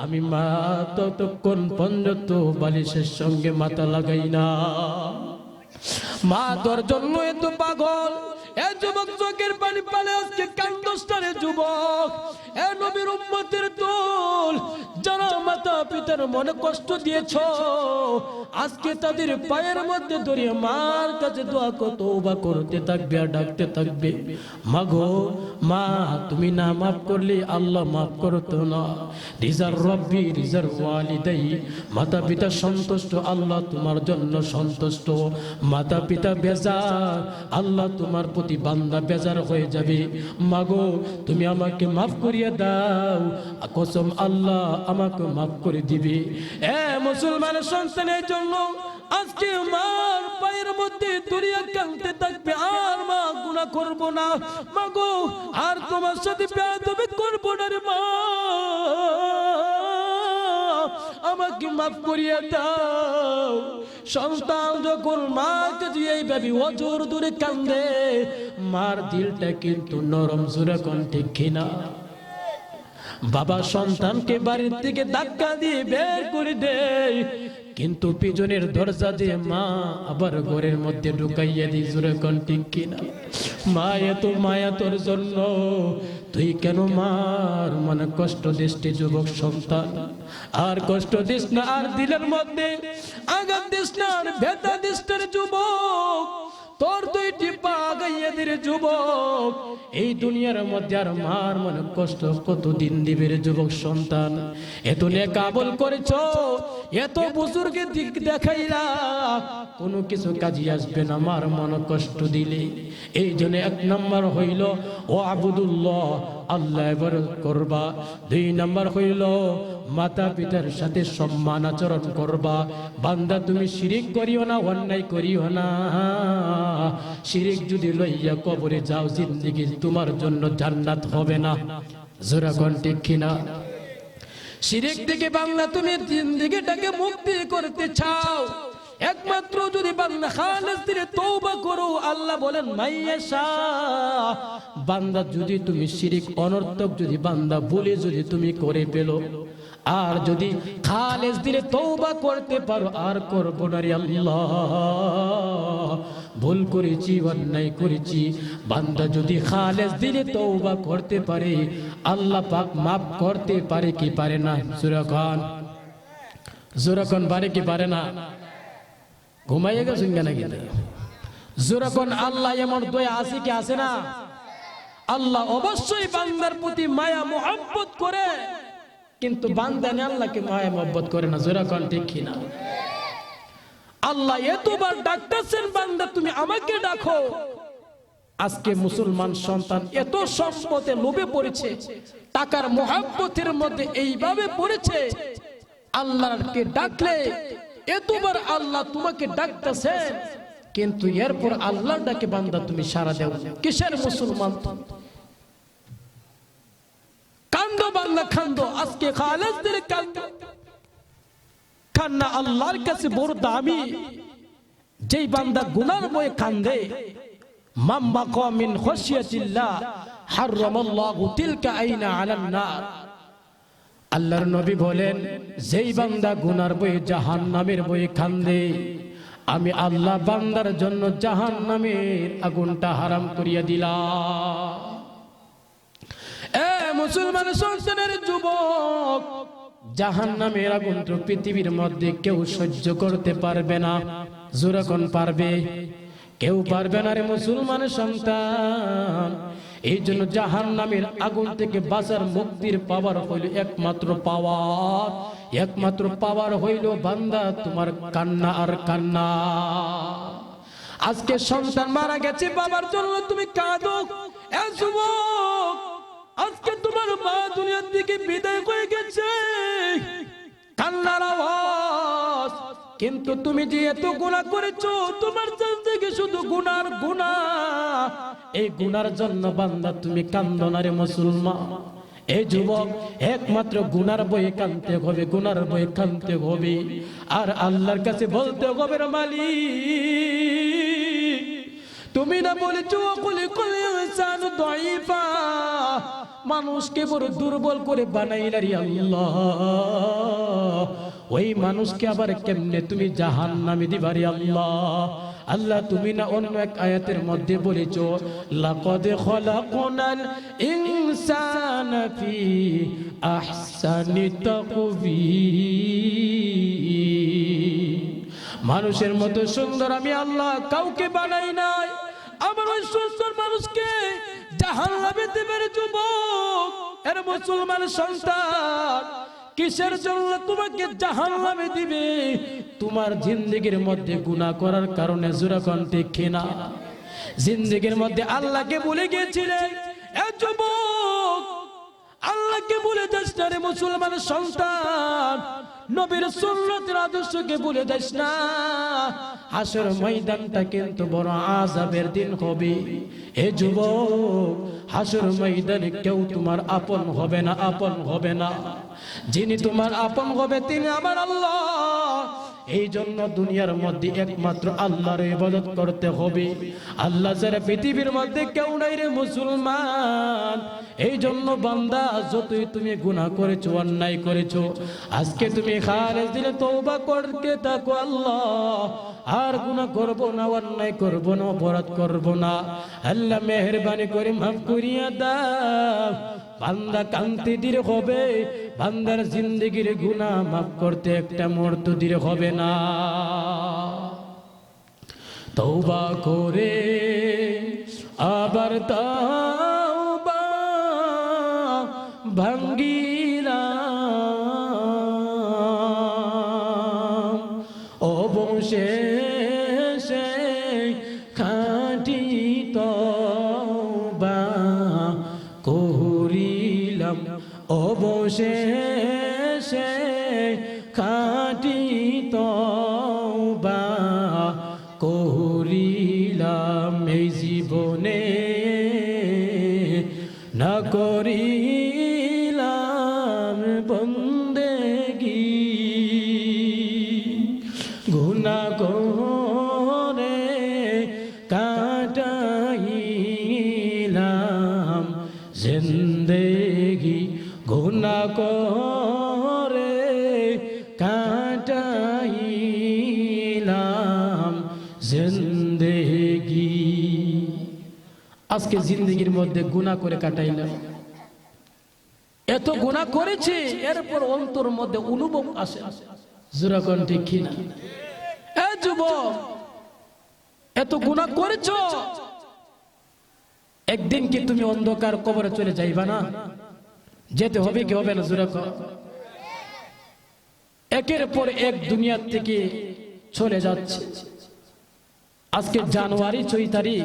আমি মা ততক্ষণ পর্যন্ত বালিশের সঙ্গে মাথা লাগাই না। মা তোর জন্য এত পাগল। এ যুবক, চোখের পানি পালে আজকে কান্দস্তারে যুবক। এ নবীর উম্মতের দল, যারা মাতা পিতার মনে কষ্ট দিয়েছ, আজকে তাদের পায়ের মধ্যে ধরে মার কাছে দোয়া করতে তওবা করতে থাকবে আর ডাকতে থাকবে, মাগো মা তুমি না মাফ করলে আল্লাহ মাফ করতো না। রিজার রব্বি রিজার ওয়ালিদাই, মাতা পিতা সন্তুষ্ট, আল্লাহ তোমার জন্য সন্তুষ্ট। মাতা পিতা বেজার, আল্লাহ তোমার প্রতি বান্দা বেজার হয়ে যাবে। মাগো তুমি আমাকে মাফ করিয়ে দাও, কসম আল্লাহ আমাকে মাফ করে দিবে। এ মুসলমানের সন্তানের জন্য আজকে মার পায়ের মধ্যে দড়িয়া কাঁদতে থাকবে, আর মা গুনাহ করব না, মা গো আর তোমার সাথে বেয়াদবি করব না রে মা, আমাকে মাফ করিয়া দাও। সন্তান যখন মাকে দিয়ে এইভাবে অজর দূরে কান্দে, মার দিলটা কিন্তু নরম, জোরে কোন ঠিক কিনা? বাবা সন্তানকে বাড়ির থেকে ধাক্কা দিয়ে বের করে দেয়, কিন্তু পিছনের দরজা দিয়ে মা আবার ঘরের মধ্যে ঢুকাইয়া দিয়ে, জোরে কোন ঠিক কিনা? মা এত মায়া তোর জন্য, তুই কেন মার মনে কষ্ট দিসটি যুবক সন্তান? আর কষ্ট দিস না, আর দিলের মধ্যে আঘাত দিস না, আর ব্যথা দিস না রে যুবক। তোর দুইটি পা গাইয়া দিরে যুবক, এই দুনিয়ার মধ্যে আর মার মনে কষ্ট কতদিন দিবে রে যুবক সন্তান? এত নেক আমল করেছো, এত বুজুর্গের দিক দেখাইলা, কোনো কিছু কাজে আসবে না মার মনে কষ্ট দিলে। এই জন্য 1 নম্বর হইল ও আবুদুল্লাহ, আল্লাহ ইবাদত করবা। 2 নম্বর হইল মাতা পিতার সাথে সম্মান আচরণ করবা। বান্দা তুমি শিরিক করিও না, অন্যায় করিও না। শিরিক যদি লইয়া কবরে যাও, জিন্দেগি তোমার জন্য জান্নাত হবে না, জোরে কোন ঠিক কিনা? শিরিক থেকে বান্দা তুমি জিন্দেগিটাকে মুক্তি করতে চাও, একমাত্র যদি বান্দা খালেস দিলে তওবা করো, আল্লাহ বলেন মাইয়াশা, বান্দা যদি তুমি শিরিক অনর্থক যদি বান্দা বলে যদি তুমি করে পেলো, আর যদি খালেস দিলে তওবা করতে পারো, আর করব না রে আল্লাহ, ভুল করেছি, অন্যায় করেছি, বান্দা যদি খালেস দিলে তওবা করতে পারে, আল্লাহ পাক মাফ করতে পারে কি পারে না? জোরে কোন পারে কি পারে না? ঘুমাইয়ে গেছেন কেন? জোরে কোন আল্লাহ এমন দয়া আছে কি আছে না? আল্লাহ অবশ্যই বান্দার প্রতি মায়া মোহাব্বত করে, কিন্তু বান্দা আল্লাহকে মায়া মোহাব্বত করে না, জোরে কোন ঠিক কিনা? আল্লাহ এতবার ডাকতেছেন, বান্দা তুমি আমাকে ডাকো। আজকে মুসলমান সন্তান এত সম্পদে লোভে পড়েছে, টাকার মোহাব্বতের মধ্যে এইভাবে পড়েছে, আল্লাহকে ডাকলে এতবার আল্লাহ তোমাকে ডাকতেছেন, কিন্তু এরপর আল্লাহর ডাকে বান্দা তুমি সাড়া দাও। কিসের মুসলমান? কান্দো বান্দা কান্দো, আজকে খালেস দিলে কান্দো। কান্না আল্লাহর কাছে বড় দামি। যেই বান্দা গুনার বয়ে কান্দে, মাম্মা মিন খাশিয়াতিল্লাহ হারামাল্লাহু তিলকা আইনা আলান নার। আল্লাহর নবী বলেন, যেই বান্দা গুনার বয়ে জাহান্নামের বয়ে কান্দে, আমি আল্লাহ বান্দার জন্য জাহান্নামের আগুনটা হারাম করিয়া দিলাম। এ মুসলমান সন্তানের যুবক, জাহান্নামের আগুন তো পৃথিবীর মধ্যে কেউ সহ্য করতে পারবে না, জোরে কোন পারবে? কেউ পারবে না রে মুসলমান সন্তান। এই জন্য জাহান্নামের আগুন থেকে বাঁচার মুক্তির পাওয়ার হইল একমাত্র পাওয়ার হইল বান্দা তোমার কান্না আর কান্না। আজকে সন্তান মারা গেছে, বাবার জন্য তুমি কাঁদো। এ যুবক, আজকে তোমার মা দুনিয়ার থেকে বিদায় হয়ে গেছে, কান্নার আওয়াজ। কিন্তু তুমি যে এত গুনাহ করেছো, তোমার জিন্দেগি শুধু গুনার গুনাহ। এই গুনার জন্য বান্দা তুমি কান্দো না রে মুসলমান। এই যুবক, একমাত্র গুনার বয়ে কাঁদতে হবে, গুনার বয়ে কাঁদতে হবে, আর আল্লাহর কাছে বলতে হবে, রে মালিক, তুমি না বলেছো কুল ইনসানু দাঈফা, মানুষকে বড় দুর্বল করে বানাইলা রে আল্লাহ। ওই মানুষকে আবার কেমনে তুমি জাহান্নামে দিবা রে আল্লাহ? আল্লাহ তুমি না অন্য এক আয়াতের মধ্যে বলেছো, লাকাদ খলাকনাল ইনসানা ফি আহসানি তাকওয়িম, মানুষের মতো সুন্দর আমি আল্লাহ কাউকে বানাই নাই। আমার ওই সুন্দর মানুষকে জাহান্নামে দিবে রে যুবক। এর মুসলমান সন্তান, কিসের জন্য তোমাকে জাহান্নামে দিবে? তোমার জিন্দেগির মধ্যে গুনাহ করার কারণে, জোরে কোন ঠিক কিনা? জিন্দেগির মধ্যে আল্লাহকে ভুলে গিয়েছিলে। এ যুবক, আল্লাহকে ভুলে যাস না রে মুসলমানের সন্তান, নবীর সুন্নতের আদর্শকে ভুলে যাস না। হাসর ময়দানটা কিন্তু বড় আযাবের দিন হবে। হে যুবক, হাসর ময়দানে কেউ তোমার আপন হবে না, আপন হবে না। যিনি তোমার আপন হবে তিনি আমার আল্লাহ। এই জন্য দুনিয়ার মধ্যে একমাত্র আল্লাহর ইবাদত করতে হবে। আল্লাহ ছাড়া পৃথিবীর মধ্যে কেউ নাই রে মুসলমান। এই জন্য বান্দা, যতই তুমি গুনাহ করেছো, অন্যায় করেছো, আজকে তুমি খালেস দিলে তওবা করতে থাকো। আল্লাহ আর গুনাহ করব না, অন্যায় করব না, অপরাধ করব না। আল্লাহ মেহেরবানি করে মাফ করিয়া দাও। বান্দা কান্তি দিলে হবে, বান্দার জিন্দেগির গুনাহ মাফ করতে একটা মুহূর্ত দিলে হবে না। তওবা করে আবার তওবা ভাঙ্গিলাম, অবশেষে খাঁটি তওবা করিলাম, অবশেষে খাঁটি তওবা করিলাম। এই জীবনে না করিলাম বন্দেগী, গুনাহ করে কাটাইলাম জিন্দেগি, গুনাহ করে কাটাইলাম জিন্দেগি। আজকে জিন্দেগির মধ্যে গুনাহ করে কাটাইলাম, এত গুনাহ করেছে, এরপর অন্তর মধ্যে অনুভব আসে। যেরকম ঠিক কিনা? এ যুবক, এত গুনাহ করেছো, একদিন কি তুমি অন্ধকার কবরে চলে যাইবা না? যেতে হবে কি হবে না? যেরকম একের পর এক দুনিয়া থেকে চলে যাচ্ছে। আজকে জানুয়ারি 6 তারিখ,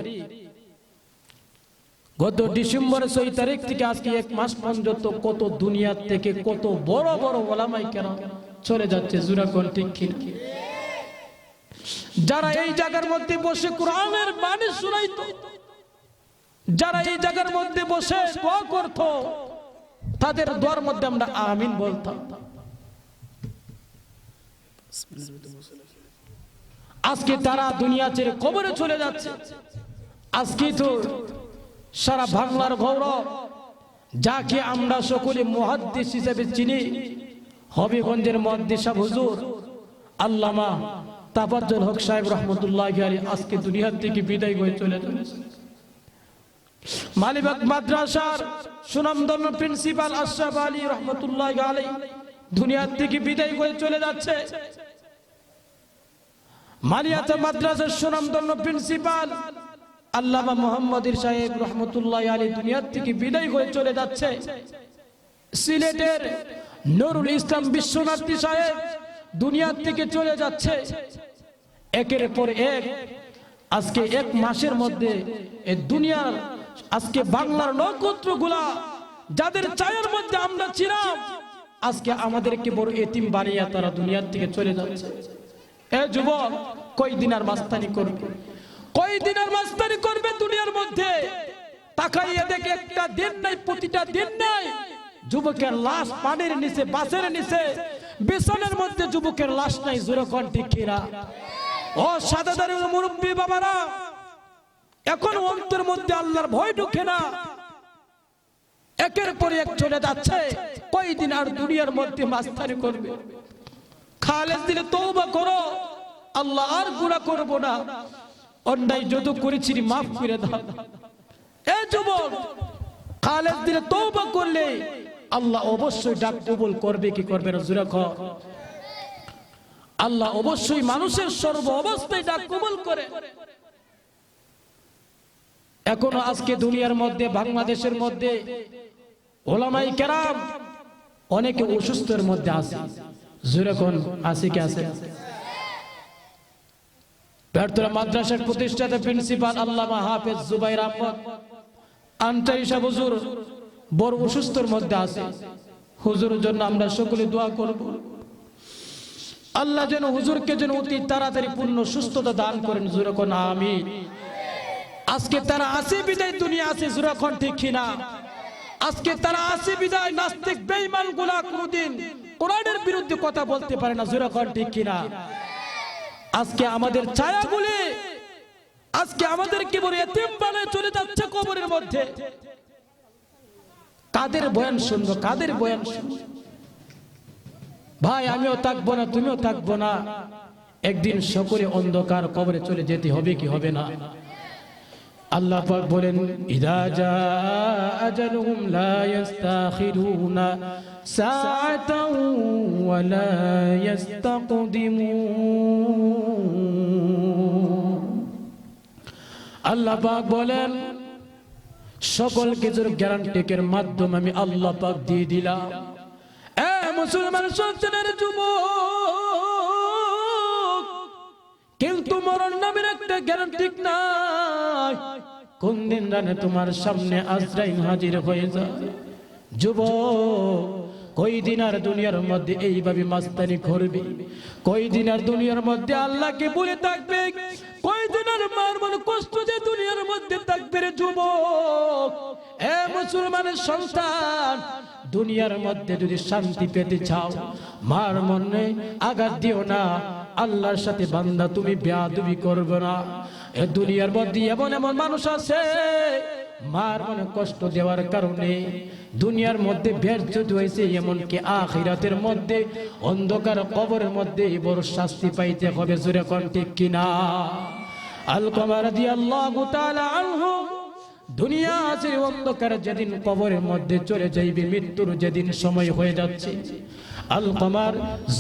গত ডিসেম্বর 6 তারিখ থেকে আজকে 1 মাস পর্যন্ত কত দুনিয়া থেকে কত বড় বড় ওলামায়ে কেরাম চলে যাচ্ছে। যেরকম ঠিক কিনা? যারা এই জায়গার মধ্যে বসে কোরআনের বাণী শোনাইতো, যারা এই জায়গার মধ্যে বসে দোয়া করত, তাদের দোয়ার মধ্যে আমরা আমিন বলতাম। আজকে তারা দুনিয়া ছেড়ে কবরে চলে যাচ্ছে। আজকে তো সারা বাংলার গৌরব, যাকে আমরা সকলে মুহাদ্দিস হিসেবে চিনি, হবিগঞ্জের মুহাদ্দিস হুজুর আল্লামা তাফাজ্জল হক সাহেব রহমতুল্লাহি আলাইহি আজকে দুনিয়া থেকে বিদায় হয়ে চলে যাচ্ছে। মালিবাগ মাদ্রাসার সুনামধন্য প্রিন্সিপাল আশরাফ আলী রহমতুল্লাহি আলাইহি দুনিয়া থেকে বিদায় হয়ে চলে যাচ্ছে। মালিয়াতা মাদ্রাসার সুনামধন্য প্রিন্সিপাল আল্লামা মোহাম্মদ সাহেব রহমতুল্লাহি আলাইহি দুনিয়া থেকে বিদায় হয়ে চলে যাচ্ছে। সিলেটের নুরুল ইসলাম বিশ্বনাথী সাহেব দুনিয়া থেকে চলে যাচ্ছে। একের পর এক আজকে 1 মাসের মধ্যে এই দুনিয়ার, আজকে বাংলার নক্ষত্রগুলা যাদের ছায়ার মধ্যে আমরা ছিলাম, আজকে আমাদেরকে বড় এতিম বানিয়ে তারা দুনিয়া থেকে চলে যাচ্ছে। এ যুবক, কয়দিন আর মাস্তানি করবে? কয়দিন আর মাস্তানি করবে দুনিয়ার মধ্যে? তাকাইয়ে দেখে একটা দিন নাই, প্রতিটা দিন নাই যুবকের লাশ পানির নিচে, বাসের নিচে, বিছানার মধ্যে যুবকের লাশ নাই। যেরকম ঠিক কিনা? ও সাদাদারের মুরব্বী বাবারা, এখন অন্তরের মধ্যে আল্লাহর ভয় ঢুকে না। একের পর এক চলে যাচ্ছে। কয়দিন আর দুনিয়ার মধ্যে মাস্তানি করবে? খালেস দিলে তওবা করো, আল্লাহ আর গুনাহ করব না, অন্যায় যত করেছি মাফ করে দাও। এ যুবক, খালেস দিলে তওবা করলে আল্লাহ অবশ্যই ডাক কবুল করবে কি করবে না? জোরে কও। আল্লাহ অবশ্যই মানুষের সর্ব অবস্থায় ডাক কবুল করে। এখনো আজকে দুনিয়ার মধ্যে, বাংলাদেশের মধ্যে ওলামায়ে কেরাম অনেকে অসুস্থের মধ্যে আছে। যেরকম আছে কি আছে? বেরতলা মাদ্রাসার প্রতিষ্ঠাতা প্রিন্সিপাল আল্লামা হাফেজ জুবাইর আহমদ আনসারী সাহেব হুজুর বড় অসুস্থর মধ্যে আছে, হুজুরের জন্য আমরা সকলে দোয়া করব, আল্লাহ যেন হুজুরকে যেন অতি তাড়াতাড়ি পূর্ণ সুস্থতা দান করেন। যখন আমিন। আজকে তারা আছে বিদায় দুনিয়া আছে, যখন ঠিক কিনা? আজকে তারা আছে বিদায় নাস্তিক বেঈমান গুলা কোনদিন কোরআনের বিরুদ্ধে কথা বলতে পারে না, যখন ঠিক কিনা? আজকে আমাদের ছায়াগুলি আজকে আমাদেরকে বলে এতিম বানায় চলে যাচ্ছে কবরের মধ্যে। কাদের বয়ান শুনবো, কাদের বয়ান শুনবো? ভাই আমিও থাকবো না, তুমিও থাকবো না, একদিন সকলে অন্ধকার কবরে চলে যেতে হবে কি হবে না? আল্লাহ পাক বলেন ইদা জা আজালুহুম লা ইস্তাখিরুনা সাআতাও ওয়া লা ইস্তাকদিমুন। আল্লাহ পাক বলেন সকল কিছুর গ্যারান্টিকের মাধ্যমে আমি আল্লাহ পাক দিয়ে দিলাম। এ মুসলমান সন্তানের যুবক, কিন্তু মরণ নামের একটা গ্যারান্টি নাই। কোন দিন জানে তোমার সামনে আজরাইল হাজির হয়ে যায়। যুবক, কই দিন আর দুনিয়ার মধ্যে এইভাবে মাস্তানি করবে? কই দিন আর দুনিয়ার মধ্যে আল্লাহকে ভুলে থাকবে? কই দিন আর মার মনে কষ্ট যে দুনিয়ার মধ্যে থাকবে রে যুবক? এ মুসলমানের সন্তান, দুনিয়ার মধ্যে যদি শান্তি পেতে চাও, মার মনে আঘাত দিও না। আল্লাহর সাথে বান্দা তুমি বেয়াদবি করবে না। এ দুনিয়ার মধ্যে এমন এমন মানুষ আছে মার মনে কষ্ট দেওয়ার কারণে দুনিয়ার মধ্যে ব্যর্থ হয়েছে, এমনকি আখিরাতের মধ্যে অন্ধকার কবরের মধ্যে বড় শাস্তি পাইতে হবে। জোরে কোন ঠিক কিনা? আলকামা রাদিয়াল্লাহু তাআলা আনহু দুনিয়া আছে অন্ধকার যেদিন কবরের মধ্যে চলে যাইবে, মৃত্যুর যেদিন সময় হয়ে যাচ্ছে, আলকামার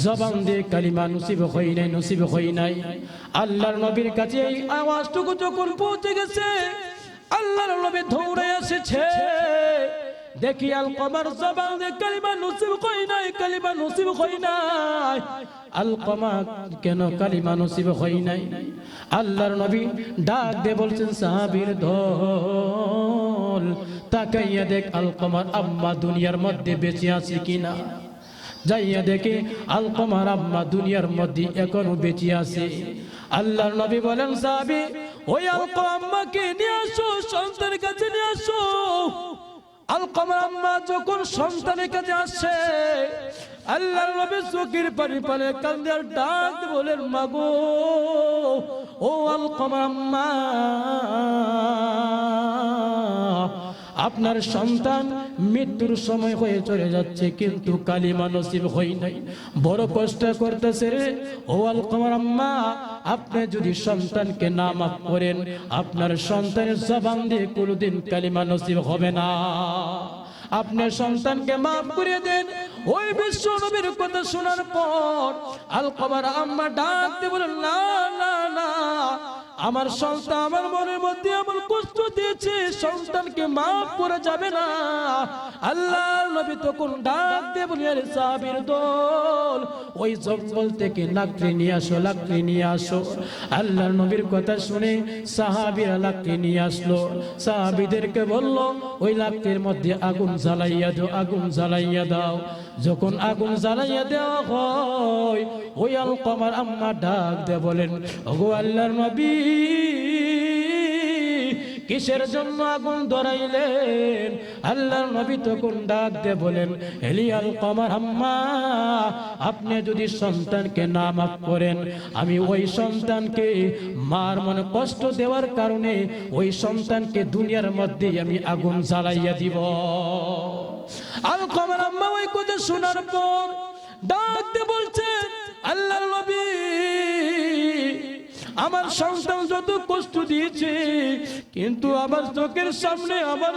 জবান দিয়ে কালিমা নসিব হয় নাই, নসিব হয় নাই। আল্লাহর নবীর কাছে এই আওয়াজটুকু যখন পৌঁছে গেছে, আল্লাহর নবী দৌড়ে এসেছে। দেখি আলকামার জবান দিয়ে কালিমা নসিব হয় নাই, কালিমা নসিব হয় নাই। আলকামা কেন কালিমা নসিব হয় নাই? আল্লাহর নবী ডাক দিয়ে বলছেন সাহাবীর দল, তাকাইয়া দেখ আলকামার আম্মা দুনিয়ার মধ্যে বেঁচে আছে কিনা। যাইয়া দেখে আলকামার আম্মা দুনিয়ার মধ্যে এখনো বেঁচে আছে। আল্লাহর নবী বলেন সাহাবী, ওই আলকামা আম্মাকে নিয়ে আসো, সন্তানের কাছে নিয়ে আসো। আলকামার আম্মা যখন সন্তানের কাছে আসে, আল্লাহর নবী চোখের পানি পানে কান্দে আর ডাক বলেন মাগো, ও আলকামার আম্মা, আপনার সন্তান মৃত্যুর সময় হয়ে চলে যাচ্ছে, কিন্তু কালিমা নসিব হয় নাই, বড় কষ্ট করতেছে রে। ও আলকামার আম্মা, আপনি যদি সন্তানকে না মাফ করেন, আপনার সন্তানের জবান দিয়ে কোনোদিন কালিমা নসিব হবে না। আপনার সন্তানকে মাফ করে দেন। ওই বিশ্ব নবীর কথা শোনার পর আলকামার আম্মা ডাক দিয়ে বলেন, না না না, আমার সন্তান আমার মনের মধ্যে এমন কষ্ট দিয়েছে, সন্তানকে মাফ করা যাবে না। আল্লাহর নবী তখন ডাক দিয়ে বলেন, সাহাবীর দল, ওই জঙ্গল থেকে লাকড়ি নিয়ে আসো, লাকড়ি নিয়ে আসো। আল্লাহর নবীর কথা শুনে সাহাবীরা লাকড়ি নিয়ে আসলো। সাহাবীদেরকে বলল, ওই লাকড়ির মধ্যে আগুন জ্বালাইয়া দাও, আগুন জ্বালাইয়া দাও। যখন আগুন জ্বালাইয়া দেওয়া হয়, ওই আলকামার আম্মা ডাক দিয়ে বলেন, ওগো আল্লাহর নবী, কিসের জন্য আগুন ধরাইলেন? আল্লাহর নবী তখন ডাক দিয়ে বলেন, এলি আলকামার আম্মা, আপনি যদি সন্তানকে না মাফ করেন, আমি ওই সন্তানকে মার মনে কষ্ট দেওয়ার কারণে ওই সন্তানকে দুনিয়ার মধ্যে আমি আগুন জ্বালাইয়া দিব। আলকামার আম্মা ওই কথা শোনার পর ডাক দিয়ে বলছেন, আল্লাহর নবী, আমার সন্তান যত কষ্ট দিয়েছে, কিন্তু আমার চোখের সামনে আমার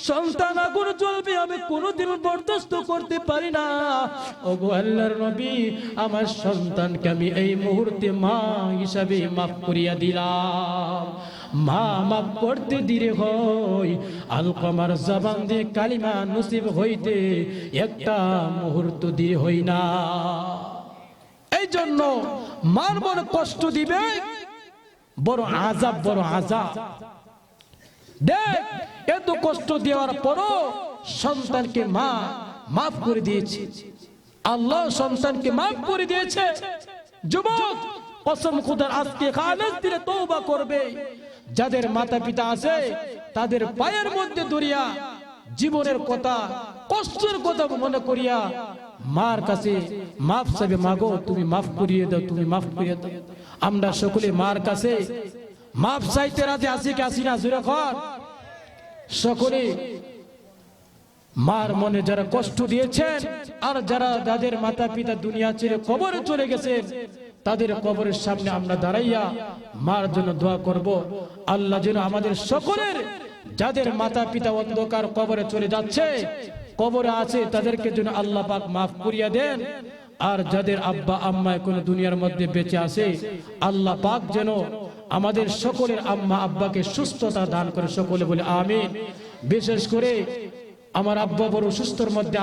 সন্তান আগুন জ্বলবে, আমি কোনোদিন বরদাস্ত করতে পারি না। ওগো আল্লাহর নবী, আমার সন্তানকে আমি এই মুহূর্তে মা হিসাবে মাফ করিয়া দিলাম। মা মাফ করতে দিলে হয়, আলকামার জবান দিয়ে কালিমা নসিব হইতে একটা মুহূর্ত দিয়ে হই না। এই জন্য মার বড় কষ্ট দিবে, বড় আযাব, বড় আযাব। দেখ, এত কষ্ট দেওয়ার পরও সন্তানকে মা মাফ করে দিয়েছে, আল্লাহ সন্তানকে মাফ করে দিয়েছে। যুবক কসম খোদার আজকে খালেস দিলে তওবা করবে। যাদের মাতা পিতা আছে তাদের পায়ের মধ্যে দরিয়া জীবনের কথা কষ্টের কথা মনে করিয়া মার কাছে মাফ চাইবে, মাগো তুমি মাফ করিয়ে দাও, তুমি মাফ করিয়ে দাও। আমরা সকলে মার কাছে মাফ চাইতে রাজি আছি কি আছি না? জোরে কর। সকলে মার মনে যারা কষ্ট দিয়েছেন আর যারা যাদের মাতা পিতা দুনিয়া ছেড়ে কবরে চলে গেছেন তাদের কবরের সামনে আমরা দাঁড়াইয়া মার জন্য দোয়া করব। আল্লাহ যেন আমাদের সকলের যাদের মাতা পিতা অন্ধকার কবরে চলে যাচ্ছে, কবরে আছে, তাদেরকে যেন আল্লাহ পাক মাফ করিয়া দেন। আর যাদের আব্বা আম্মা কোন দুনিয়ার মধ্যে বেঁচে আছে, আল্লাহ পাক যেন আমাদের সকলের আম্মা আব্বাকে সুস্থতা দান করে। সকলে বলে আমিন। বিশেষ করে আমার আব্বা বড় সুস্থর মধ্যে